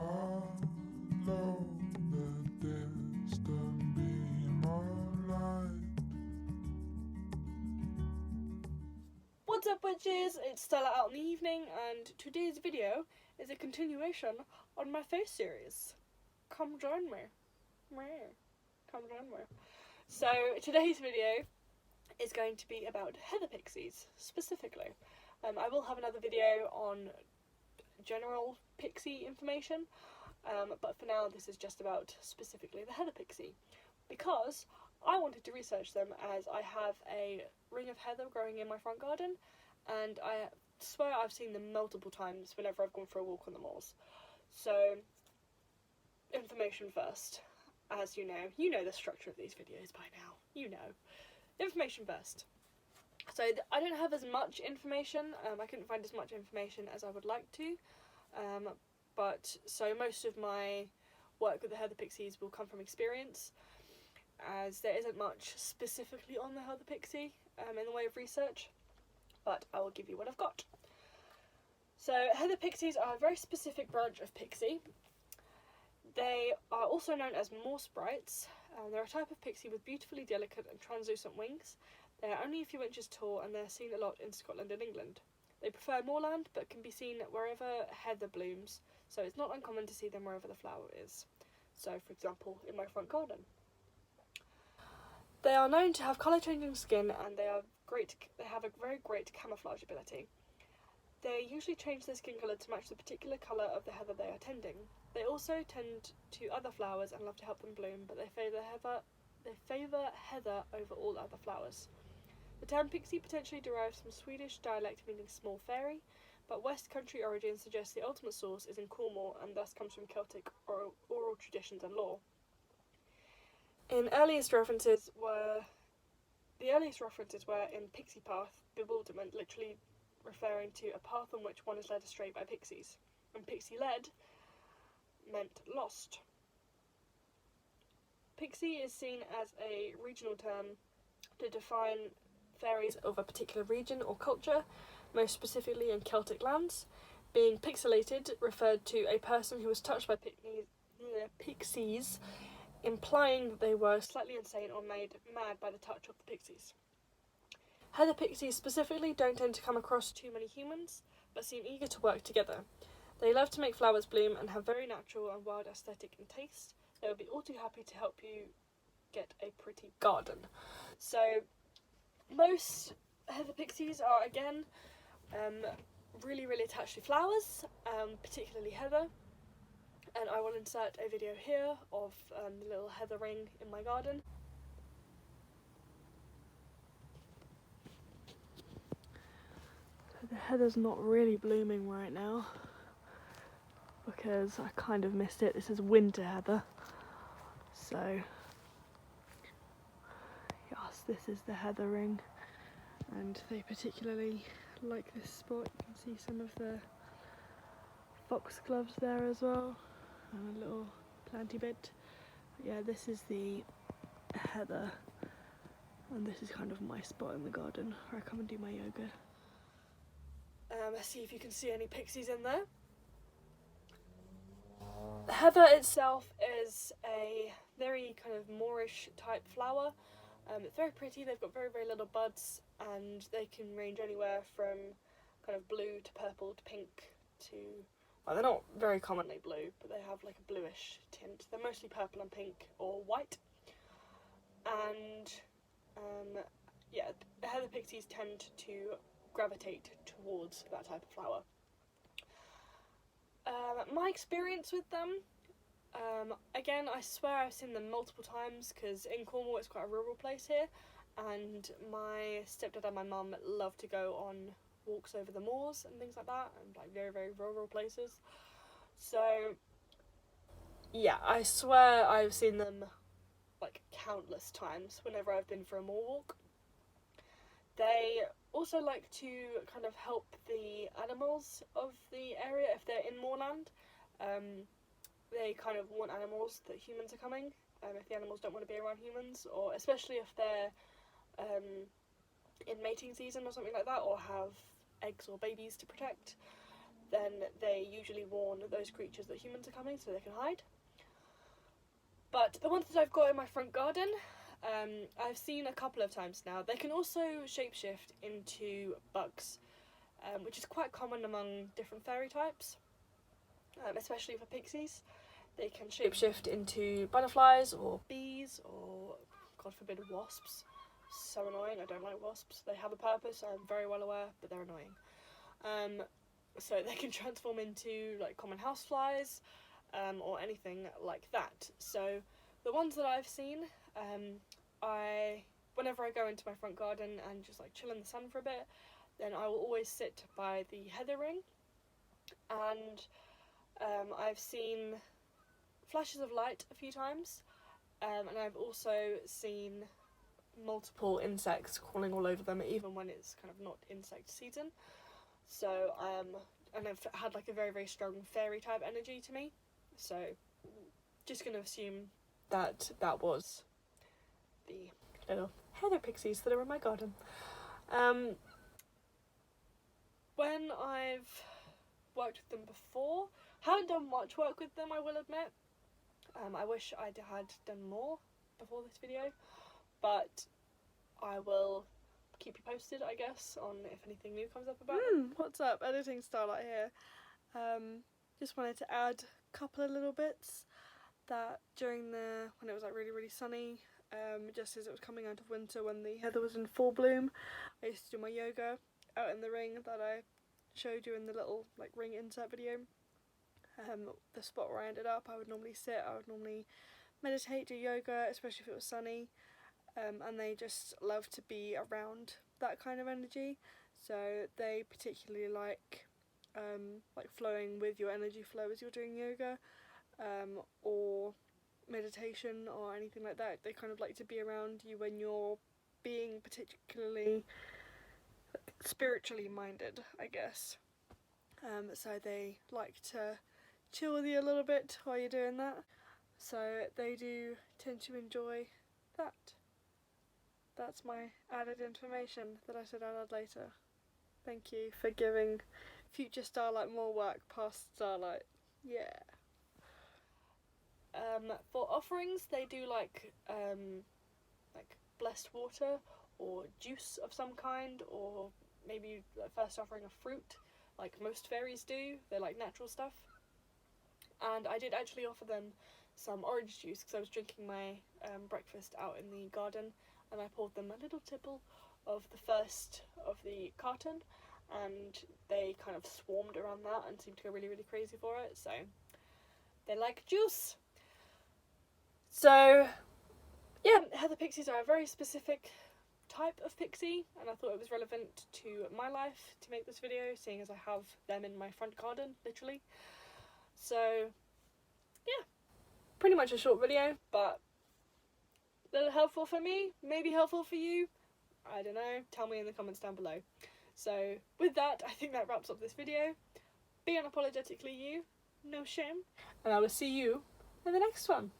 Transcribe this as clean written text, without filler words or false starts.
Follow the distant beam of light. What's up, witches? It's Stella out in the evening, and today's video is a continuation on my face series. Come join me. Come join me. So today's video is going to be about heather pixies specifically. I will have another video on general pixie information, but for now this is just about specifically the heather pixie, because I wanted to research them as I have a ring of heather growing in my front garden, and I swear I've seen them multiple times whenever I've gone for a walk on the moors. So, information first. As you know the structure of these videos by now. You know. Information first. So I don't have as much information, I couldn't find as much information as I would like to, but so most of my work with the heather pixies will come from experience, as there isn't much specifically on the heather pixie in the way of research, but I will give you what I've got. So heather pixies are a very specific branch of pixie. They are also known as moor sprites. They're a type of pixie with beautifully delicate and translucent wings. They are only a few inches tall, and they're seen a lot in Scotland and England. They prefer moorland, but can be seen wherever heather blooms, so it's not uncommon to see them wherever the flower is. So, for example, in my front garden. They are known to have colour-changing skin, and they have a very great camouflage ability. They usually change their skin colour to match the particular colour of the heather they are tending. They also tend to other flowers and love to help them bloom, but they favour heather over all other flowers. The term pixie potentially derives from Swedish dialect meaning small fairy, but West Country origin suggests the ultimate source is in Cornwall and thus comes from Celtic oral traditions and lore. The earliest references were in Pixie Path, bewilderment, literally referring to a path on which one is led astray by pixies, and pixie led meant lost. Pixie is seen as a regional term to define fairies of a particular region or culture, most specifically in Celtic lands. Being pixelated referred to a person who was touched by pixies, implying that they were slightly insane or made mad by the touch of the pixies. Heather pixies specifically don't tend to come across too many humans, but seem eager to work together. They love to make flowers bloom and have very natural and wild aesthetic and taste. They would be all too happy to help you get a pretty garden. So, most heather pixies are, again, really, really attached to flowers, particularly heather. And I will insert a video here of the little heather ring in my garden. So the heather's not really blooming right now, because I kind of missed it. This is winter heather. So, yes, this is the heather ring, and they particularly like this spot. You can see some of the foxgloves there as well, and a little planty bit. But yeah, this is the heather, and this is kind of my spot in the garden where I come and do my yoga. Let's see if you can see any pixies in there. Heather itself is a very kind of moorish type flower. It's very pretty. They've got very, very little buds, and they can range anywhere from kind of blue to purple to pink to, well, they're not very commonly blue, but they have like a bluish tint. They're mostly purple and pink or white. And yeah, heather pixies tend to gravitate towards that type of flower. My experience with them, again, I swear I've seen them multiple times, because in Cornwall it's quite a rural place here, and my stepdad and my mum love to go on walks over the moors and things like that, and like very, very rural places. So yeah, I swear I've seen them like countless times whenever I've been for a moor walk. They also like to kind of help the animals of the area if they're in moorland. They kind of want animals that humans are coming, if the animals don't want to be around humans, or especially if they're in mating season or something like that, or have eggs or babies to protect. then they usually warn those creatures that humans are coming so they can hide. But the ones that I've got in my front garden, I've seen a couple of times now. They can also shapeshift into bugs, which is quite common among different fairy types, especially for pixies. They can shapeshift into butterflies or bees or, God forbid, wasps. So annoying, I don't like wasps. They have a purpose, I'm very well aware, but they're annoying. So they can transform into like common houseflies, or anything like that. So the ones that I've seen, whenever I go into my front garden and just like chill in the sun for a bit, then I will always sit by the heather ring, and I've seen flashes of light a few times, and I've also seen multiple insects crawling all over them, even when it's kind of not insect season. So and I've had like a very, very strong fairy type energy to me, so just gonna assume that that was the little heather pixies that are in my garden. When I've worked with them before, haven't done much work with them, I will admit. I wish I had done more before this video, but I will keep you posted, I guess, on if anything new comes up about it. What's up? Editing Starlight here. Just wanted to add a couple of little bits that during when it was like really, really sunny, just as it was coming out of winter, when the heather was in full bloom, I used to do my yoga out in the ring that I showed you in the little like ring insert video. The spot where I ended up, I would normally sit, I would normally meditate, do yoga, especially if it was sunny, and they just love to be around that kind of energy, so they particularly like flowing with your energy flow as you're doing yoga, or meditation or anything like that. They kind of like to be around you when you're being particularly spiritually minded, I guess. So they like to chill with you a little bit while you're doing that, so they do tend to enjoy that. That's my added information that I said I'd add later. Thank you for giving future Starlight more work past Starlight. Yeah. For offerings, they do like blessed water or juice of some kind, or maybe the first offering of fruit, like most fairies do. They like natural stuff. And I did actually offer them some orange juice because I was drinking my breakfast out in the garden, and I poured them a little tipple of the first of the carton, and they kind of swarmed around that and seemed to go really, really crazy for it, so they like juice. So yeah, heather pixies are a very specific type of pixie, and I thought it was relevant to my life to make this video, seeing as I have them in my front garden, literally. So yeah, pretty much a short video, but a little helpful for me, maybe helpful for you, I don't know, tell me in the comments down below. So with that, I think that wraps up this video. Be unapologetically you, no shame, and I will see you in the next one.